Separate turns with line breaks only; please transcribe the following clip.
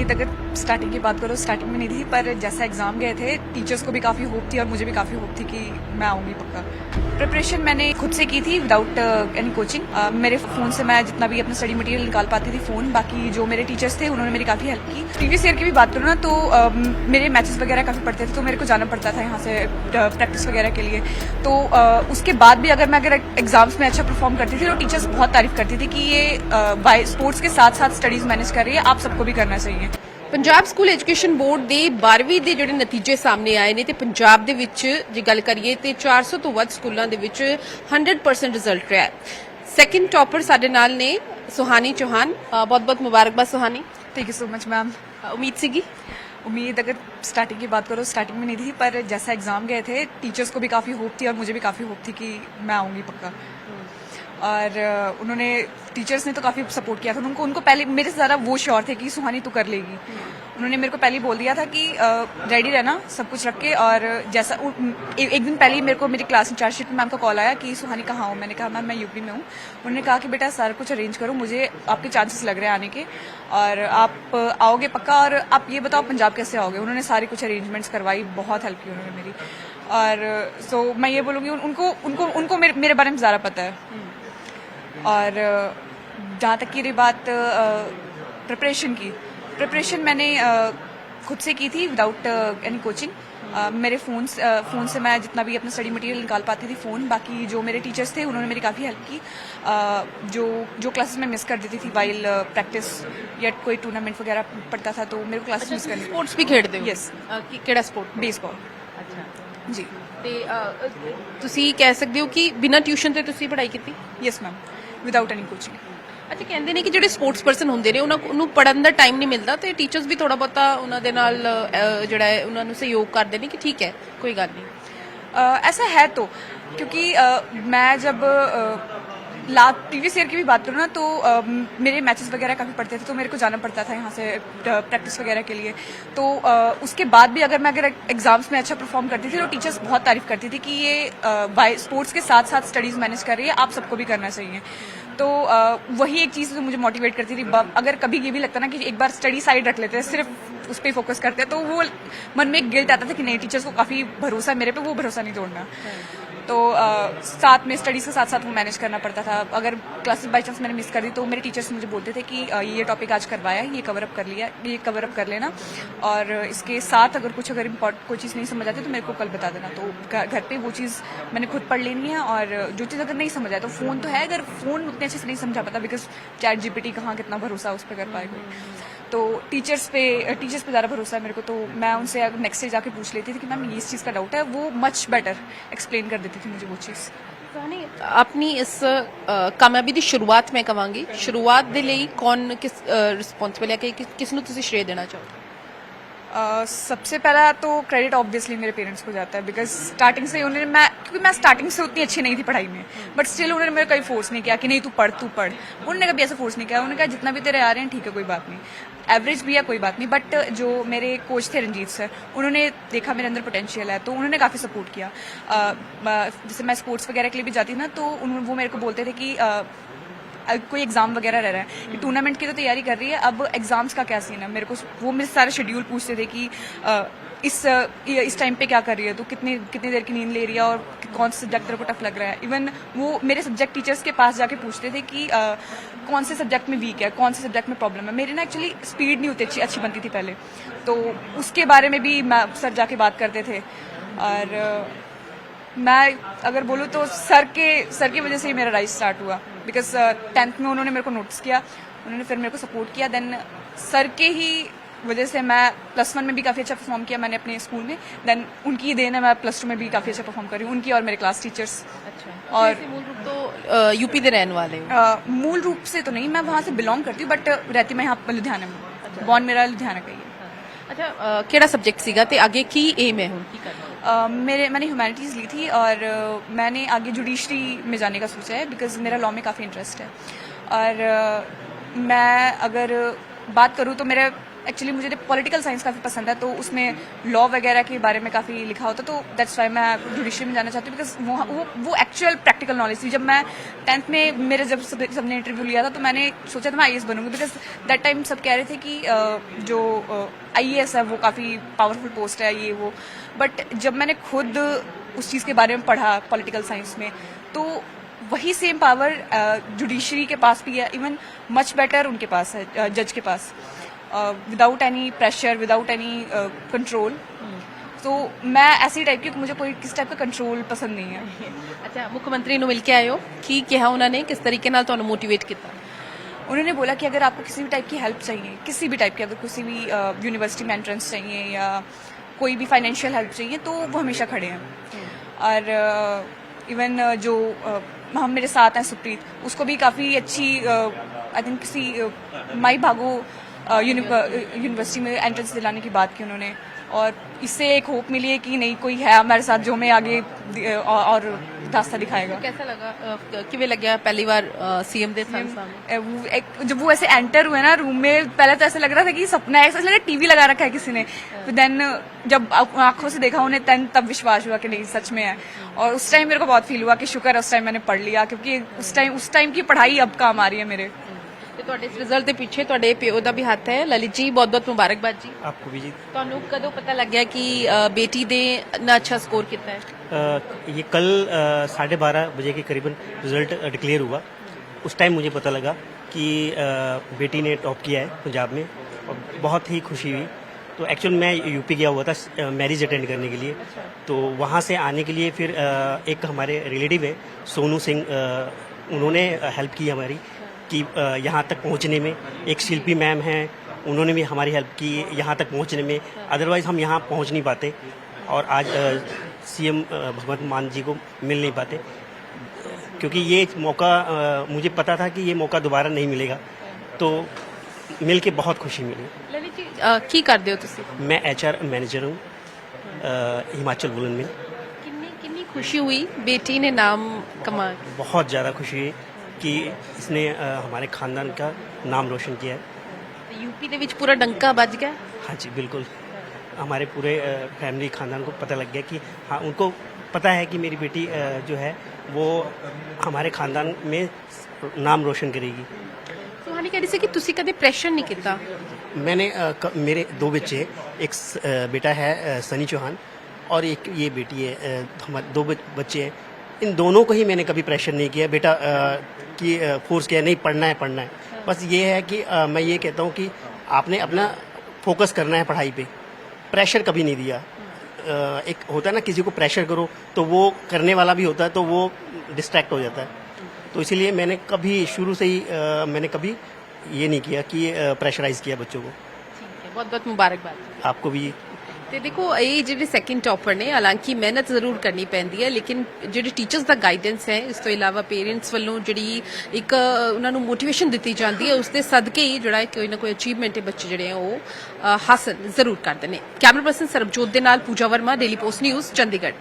उम्मीद अगर स्टार्टिंग की बात करो, स्टार्टिंग में नहीं थी, पर जैसा एग्ज़ाम गए थे टीचर्स को भी काफ़ी होप थी और मुझे भी काफ़ी होप थी कि मैं आऊँगी पक्का। प्रिपरेशन मैंने खुद से की थी विदाउट एनी कोचिंग। मेरे फ़ोन से मैं जितना भी अपना स्टडी मटेरियल निकाल पाती थी फ़ोन, बाकी जो मेरे टीचर्स थे उन्होंने मेरी काफ़ी हेल्प की। प्रीवियस ईयर की भी बात करूँ ना तो मेरे मैचेस वगैरह काफ़ी पड़ते थे, तो मेरे को जाना पड़ता था यहाँ से प्रैक्टिस वगैरह के लिए। तो उसके बाद भी अगर मैं एग्जाम्स में अच्छा परफॉर्म करती थी तो टीचर्स बहुत तारीफ करती थी कि ये स्पोर्ट्स के साथ साथ स्टडीज़ मैनेज कर रही है, आप सबको भी करना चाहिए।
ਪੰਜਾਬ ਸਕੂਲ ਐਜੂਕੇਸ਼ਨ ਬੋਰਡ ਦੇ 12ਵੀਂ ਦੇ ਜਿਹੜੇ ਨਤੀਜੇ ਸਾਹਮਣੇ ਆਏ ਨੇ ਤੇ ਪੰਜਾਬ ਦੇ ਵਿੱਚ ਜੇ ਗੱਲ ਕਰੀਏ ਤੇ 400 ਤੋਂ ਵੱਧ ਸਕੂਲਾਂ ਦੇ ਵਿੱਚ 100% ਰਿਜ਼ਲਟ ਰਿਹਾ ਹੈ। ਸੈਕਿੰਡ ਟੌਪਰ ਸਾਡੇ ਨਾਲ ਨੇ ਸੁਹਾਨੀ ਚੌਹਾਨ। ਬਹੁਤ-ਬਹੁਤ ਮੁਬਾਰਕਬਾਦ Suhani.
Thank you so much ma'am.
उम्मीद सीगी?
उम्मीद अगर स्टार्टिंग की बात करो, स्टार्टिंग में नहीं थी, पर जैसा एग्ज़ाम गए थे टीचर्स को भी काफ़ी होप थी और मुझे भी काफ़ी होप थी कि मैं आऊँगी पक्का। और उन्होंने टीचर्स ने तो काफ़ी सपोर्ट किया था। उनको पहले मेरे से ज़्यादा वो श्योर थे कि सुहानी तू कर लेगी। उन्होंने मेरे को पहले ही बोल दिया था कि रेडी रहना सब कुछ रख के। और जैसा एक दिन पहले ही मेरे को मेरी क्लास इंचार्ज मैम का कॉल आया कि सुहानी कहाँ हो। मैंने कहा मैम मैं यूपी में हूँ। उन्होंने कहा कि बेटा सारा कुछ अरेंज करो, मुझे आपके चांसेस लग रहे हैं आने के और आप आओगे पक्का। और आप ये बताओ पंजाब कैसे आओगे। उन्होंने सारी कुछ अरेंजमेंट्स करवाई, बहुत हेल्प की उन्होंने मेरी। और सो मैं ये बोलूँगी उनको मेरे बारे में ज़्यादा पता है। और जहाँ तक की रही बात प्रिपरेशन मैंने खुद से की थी विदाउट एनी कोचिंग। मेरे फ़ोन से मैं जितना भी अपना स्टडी मटेरियल निकाल पाती थी फ़ोन, बाकी जो मेरे टीचर्स थे उन्होंने मेरी काफ़ी हेल्प की। जो क्लासेस मैं मिस कर देती थी वाइल प्रैक्टिस या कोई टूर्नामेंट वगैरह पड़ता था तो मेरे को क्लासेस मिस करनी।
स्पोर्ट्स भी खेडते हो?
यस।
ਕਿਹੜਾ ਸਪੋਰਟ?
बेसबॉल।
ਅੱਛਾ
जी।
ਤੇ ਤੁਸੀਂ ਕਹਿ ਸਕਦੇ ਹੋ ਕਿ ਬਿਨਾਂ ਟਿਊਸ਼ਨ ਤੇ ਤੁਸੀਂ ਪੜ੍ਹਾਈ ਕੀਤੀ?
Yes ma'am, without any coaching.
ਅੱਛਾ ਕਹਿੰਦੇ ਨੇ ਕਿ ਜਿਹੜੇ ਸਪੋਰਟਸ ਪਰਸਨ ਹੁੰਦੇ ਨੇ ਉਹਨਾਂ ਨੂੰ ਪੜਨ ਦਾ ਟਾਈਮ ਨਹੀਂ ਮਿਲਦਾ ਤੇ ਟੀਚਰਸ ਵੀ ਥੋੜਾ ਬਹੁਤਾ ਉਹਨਾਂ ਦੇ ਨਾਲ ਜਿਹੜਾ ਹੈ ਉਹਨਾਂ ਨੂੰ ਸਹਿਯੋਗ ਕਰਦੇ ਨੇ ਕਿ ਠੀਕ ਹੈ ਕੋਈ ਗੱਲ ਨਹੀਂ।
ऐसा है तो क्योंकि मैं जब प्रीवियस ईयर की भी बात करूँ ना तो मेरे मैचेस वगैरह काफ़ी पड़ते थे, तो मेरे को जाना पड़ता था यहाँ से प्रैक्टिस वगैरह के लिए। तो उसके बाद भी अगर एग्जाम्स में अच्छा परफॉर्म करती थी तो टीचर्स बहुत तारीफ करती थी कि ये स्पोर्ट्स के साथ साथ स्टडीज़ मैनेज कर रही है, आप सबको भी करना चाहिए। तो वही एक चीज़ जो मुझे मोटिवेट करती थी। अगर कभी ये भी लगता ना कि एक बार स्टडी साइड रख लेते हैं, सिर्फ उस पर फोकस करते हैं, तो वो मन में एक गिल्ट आता था कि नहीं टीचर्स को काफ़ी भरोसा है मेरे पे, वो भरोसा नहीं तोड़ना। तो साथ में स्टडीज़ के साथ साथ वो मैनेज करना पड़ता था। अगर क्लासेस बाई चांस मैंने मिस कर दी तो मेरे टीचर्स मुझे बोलते थे कि ये टॉपिक आज करवाया है, ये कवर अप कर लिया, ये कवर अप कर लेना, और इसके साथ अगर कोई चीज़ नहीं समझ आती तो मेरे को कल बता देना। तो घर पे वो चीज़ मैंने खुद पढ़ लेनी है। और जो चीज़ अगर नहीं समझ आए तो फ़ोन तो है, अगर फ़ोन उतने अच्छे से नहीं समझा पाता, बिकॉज चैट जीपीटी कहाँ कितना भरोसा उस पर कर पाएगा। तो टीचर्स पे ज़्यादा भरोसा है मेरे को। तो मैं उनसे नेक्स्ट डे जाके पूछ लेती थी कि मैम ये इस चीज़ का डाउट है, वो मच बेटर एक्सप्लेन कर देती थी मुझे वो चीज़।
ਆਪਣੀ ਇਸ ਕਾਮਯਾਬੀ ਦੀ ਸ਼ੁਰੂਆਤ ਮੈਂ ਕਵਾਂਗੀ, ਸ਼ੁਰੂਆਤ ਦੇ ਲਈ ਕੌਣ ਕਿਸ ਰਿਸਪੌਂਸਿਬਲ ਹੈ ਕਿ ਕਿਸ ਨੂੰ ਤੁਸੀਂ ਸ਼੍ਰੇਅ ਦੇਣਾ ਚਾਹੋਗੇ?
सबसे पहला तो क्रेडिट ऑब्वियसली मेरे पेरेंट्स को जाता है, बिकॉज स्टार्टिंग से क्योंकि मैं स्टार्टिंग से उतनी अच्छी नहीं थी पढ़ाई में, बट स्टिल उन्होंने मेरे कभी फोर्स नहीं किया कि नहीं तू पढ़। उन्होंने कभी ऐसा फोर्स नहीं किया। उन्होंने कहा जितना भी तेरे आ रहे हैं ठीक है, कोई बात नहीं, एवरेज भी है कोई बात नहीं। बट जो मेरे कोच थे रंजीत सर, उन्होंने देखा मेरे अंदर पोटेंशियल है तो उन्होंने काफ़ी सपोर्ट किया। जैसे मैं स्पोर्ट्स वगैरह के लिए भी जाती ना तो वो मेरे को बोलते थे कि कोई एग्जाम वगैरह रह रहा है, टूर्नामेंट की तो तैयारी कर रही है, अब एग्जाम्स का क्या सीन है। मेरे को वो मेरे सारा शेड्यूल पूछते थे कि इस टाइम पे क्या कर रही है, तो कितनी देर की नींद ले रही है और कौन सा सब्जेक्ट तेरे को टफ लग रहा है। इवन वो मेरे सब्जेक्ट टीचर्स के पास जाके पूछते थे कि कौन से सब्जेक्ट में वीक है, कौन से सब्जेक्ट में प्रॉब्लम है। मेरी ना एक्चुअली स्पीड नहीं होती अच्छी बनती थी पहले, तो उसके बारे में भी सर जाके बात करते थे। और मैं अगर बोलूँ तो सर की वजह से ही मेरा राइज स्टार्ट हुआ, बिकॉज 10th में उन्होंने मेरे को नोटिस किया, उन्होंने फिर मेरे को सपोर्ट किया। देन सर के ही वजह से मैं +1 में भी काफ़ी अच्छा परफॉर्म किया मैंने अपने स्कूल में। देन उनकी ही देन है मैं +2 में भी काफ़ी अच्छा परफॉर्म कर रही हूँ, उनकी और मेरे क्लास टीचर्स।
अच्छा।
और
मूल रूप तो यूपी के रहने वाले हो?
मूल रूप से तो नहीं, मैं वहाँ से बिलोंग करती हूँ, बट रहती मैं यहाँ पर लुधियाना में। बॉर्न मेरा लुधियाना का ही है।
अच्छा, ਕਿਹੜਾ ਸਬਜੈਕਟ ਸੀਗਾ ਤੇ ਅੱਗੇ ਕੀ ਏਮ ਹੈ ਹੁਣ ਕੀ ਕਰਨਾ?
मैंने ह्यूमैनिटीज़ ली थी और मैंने आगे जुडिशरी में जाने का सोचा है, बिकॉज मेरा लॉ में काफ़ी इंटरेस्ट है। और मैं अगर बात करूँ तो मेरा एक्चुअली मुझे पॉलिटिकल साइंस काफ़ी पसंद है, तो उसमें लॉ वगैरह के बारे में काफ़ी लिखा होता, तो दैट्स वाई मैं जुडिशरी में जाना चाहती हूँ, बिकॉज वो एक्चुअल प्रैक्टिकल नॉलेज थी। जब मैं 10th में मेरे जब सबने इंटरव्यू लिया था तो मैंने सोचा था मैं IAS बनूंगी, बिकॉज दैट टाइम सब कह रहे थे कि जो IAS है वो काफ़ी पावरफुल पोस्ट है ये वो, बट जब मैंने खुद उस चीज़ के बारे में पढ़ा पॉलिटिकल साइंस में, तो वही सेम पावर जुडिशरी के पास भी है, इवन मच बेटर उनके पास है, जज के पास, without any pressure, without any control. तो मैं ऐसी टाइप की, मुझे कोई किस टाइप का कंट्रोल पसंद नहीं है।
ਅੱਛਾ ਮੁੱਖ ਮੰਤਰੀ ਨੂੰ ਮਿਲ ਕੇ ਆਏ ਹੋ, ਕੀ ਕਿਹਾ ਉਹਨਾਂ ਨੇ, ਕਿਸ ਤਰੀਕੇ ਨਾਲ ਤੁਹਾਨੂੰ ਮੋਟੀਵੇਟ ਕੀਤਾ?
उन्होंने बोला कि अगर आपको किसी भी टाइप की हेल्प चाहिए, किसी भी टाइप की, अगर किसी भी यूनिवर्सिटी में एंट्रेंस चाहिए या कोई भी फाइनेंशियल हेल्प चाहिए, तो वो हमेशा खड़े हैं। और इवन जो हम मेरे साथ हैं सुप्रीत, उसको भी काफ़ी अच्छी आई थिंक किसी माई भागो यूनिवर्सिटी में एंट्रेंस दिलाने की बात की उन्होंने, और इससे एक होप मिली है कि नहीं कोई है हमारे साथ जो हमें आगे और रास्ता दिखाएगा।
कैसा लगा, किਵੇਂ ਲੱਗਿਆ ਪਹਿਲੀ ਵਾਰ सीएम ਦੇ ਸਾਹਮਣੇ?
जब वो ऐसे एंटर हुए ना रूम में, पहले तो ऐसा लग रहा था कि सपना है, ऐसा लग रहा टीवी लगा रखा है किसी ने, देन जब आंखों से देखा उन्हें तब विश्वास हुआ कि नहीं सच में है। और उस टाइम मेरे को बहुत फील हुआ कि शुक्र है उस टाइम मैंने पढ़ लिया, क्योंकि उस टाइम की पढ़ाई अब काम आ रही है मेरे।
ਤੇ ਤੁਹਾਡੇ ਇਸ ਰਿਜ਼ਲਟ ਦੇ ਪਿੱਛੇ ਤੁਹਾਡੇ ਪਿਓ ਦਾ ਵੀ ਹੱਥ ਹੈ। ਲਲਿਤ ਜੀ ਬਹੁਤ ਬਹੁਤ ਮੁਬਾਰਕਬਾਦ ਜੀ।
आपको भी जी।
ਤੁਹਾਨੂੰ ਕਦੋਂ ਪਤਾ ਲੱਗਿਆ ਕਿ ਬੇਟੀ ਦੇ ਇੰਨਾ ਅੱਛਾ ਸਕੋਰ ਕੀਤਾ ਹੈ?
ये कल 12:30 बजे के करीबन रिजल्ट डिक्लेयर हुआ। उस टाइम मुझे पता लगा कि बेटी ने टॉप किया है पंजाब में, और बहुत ही खुशी हुई। तो एक्चुअल मैं यूपी गया हुआ था मैरिज अटेंड करने के लिए, तो वहाँ से आने के लिए फिर एक हमारे रिलेटिव है सोनू सिंह, उन्होंने हेल्प की हमारी कि यहाँ तक पहुँचने में। एक शिल्पी मैम हैं, उन्होंने भी हमारी हेल्प की यहाँ तक पहुँचने में, अदरवाइज़ हम यहाँ पहुँच नहीं पाते और आज CM भगवंत मान जी को मिल नहीं पाते, क्योंकि ये मौका मुझे पता था कि ये मौका दोबारा नहीं मिलेगा, तो मिल के बहुत खुशी मिली।
ਲਲਿਤ ਜੀ ਕੀ ਕਰਦੇ ਹੋ ਤੁਸੀਂ?
मैं HR मैनेजर हूँ हिमाचल वुलन में।
कितनी खुशी हुई बेटी ने नाम कमा?
बहुत ज़्यादा खुशी हुई कि इसने हमारे ख़ानदान का नाम रोशन किया है।
यूपी ਦੇ ਵਿੱਚ ਪੂਰਾ ਡੰਕਾ ਵੱਜ ਗਿਆ।
हाँ जी बिल्कुल, हमारे पूरे फैमिली खानदान को पता लग गया कि हाँ, उनको पता है कि मेरी बेटी जो है वो हमारे खानदान में नाम रोशन करेगी।
सुहानी कह रही थी कि तुसी कदे प्रेशर नहीं किया?
मैंने मेरे 2 बच्चे हैं, एक बेटा है सनी चौहान और एक ये बेटी है, हमारे 2 बच्चे हैं। इन दोनों को ही मैंने कभी प्रेशर नहीं किया बेटा कि फोर्स किया नहीं पढ़ना है पढ़ना है। बस ये है कि मैं ये कहता हूँ कि आपने अपना फोकस करना है पढ़ाई पे, प्रेशर कभी नहीं दिया। एक होता है ना किसी को प्रेशर करो तो वो करने वाला भी होता है तो वो डिस्ट्रैक्ट हो जाता है, तो इसीलिए मैंने कभी शुरू से ही मैंने कभी ये नहीं किया कि प्रेशराइज किया बच्चों को।
ठीक है, बहुत बहुत मुबारकबाद।
आपको भी।
ਤੇ ਦੇਖੋ ਇਹ ਜਿਹੜੇ ਸੈਕਿੰਡ ਟੌਪਰ ਨੇ, ਹਾਲਾਂਕਿ ਮਿਹਨਤ ਜ਼ਰੂਰ ਕਰਨੀ ਪੈਂਦੀ ਹੈ, ਲੇਕਿਨ ਜਿਹੜੇ ਟੀਚਰਸ ਦਾ ਗਾਈਡੈਂਸ ਹੈ, ਇਸ ਤੋਂ ਇਲਾਵਾ ਪੇਰੈਂਟਸ ਵੱਲੋਂ ਜਿਹੜੀ ਇੱਕ ਉਹਨਾਂ ਨੂੰ ਮੋਟੀਵੇਸ਼ਨ ਦਿੱਤੀ ਜਾਂਦੀ ਹੈ, ਉਸ ਦੇ ਸਦਕੇ ਹੀ ਜਿਹੜਾ ਕੋਈ ਨਾ ਕੋਈ ਅਚੀਵਮੈਂਟ ਹੈ ਬੱਚੇ ਜਿਹੜੇ ਆ ਉਹ ਹਾਸਲ ਜ਼ਰੂਰ ਕਰਦੇ ਨੇ। ਕੈਮਰਾ ਪਰਸਨ ਸਰਬਜੋਤ ਦੇ ਨਾਲ Pooja Verma, Daily Post News, Chandigarh.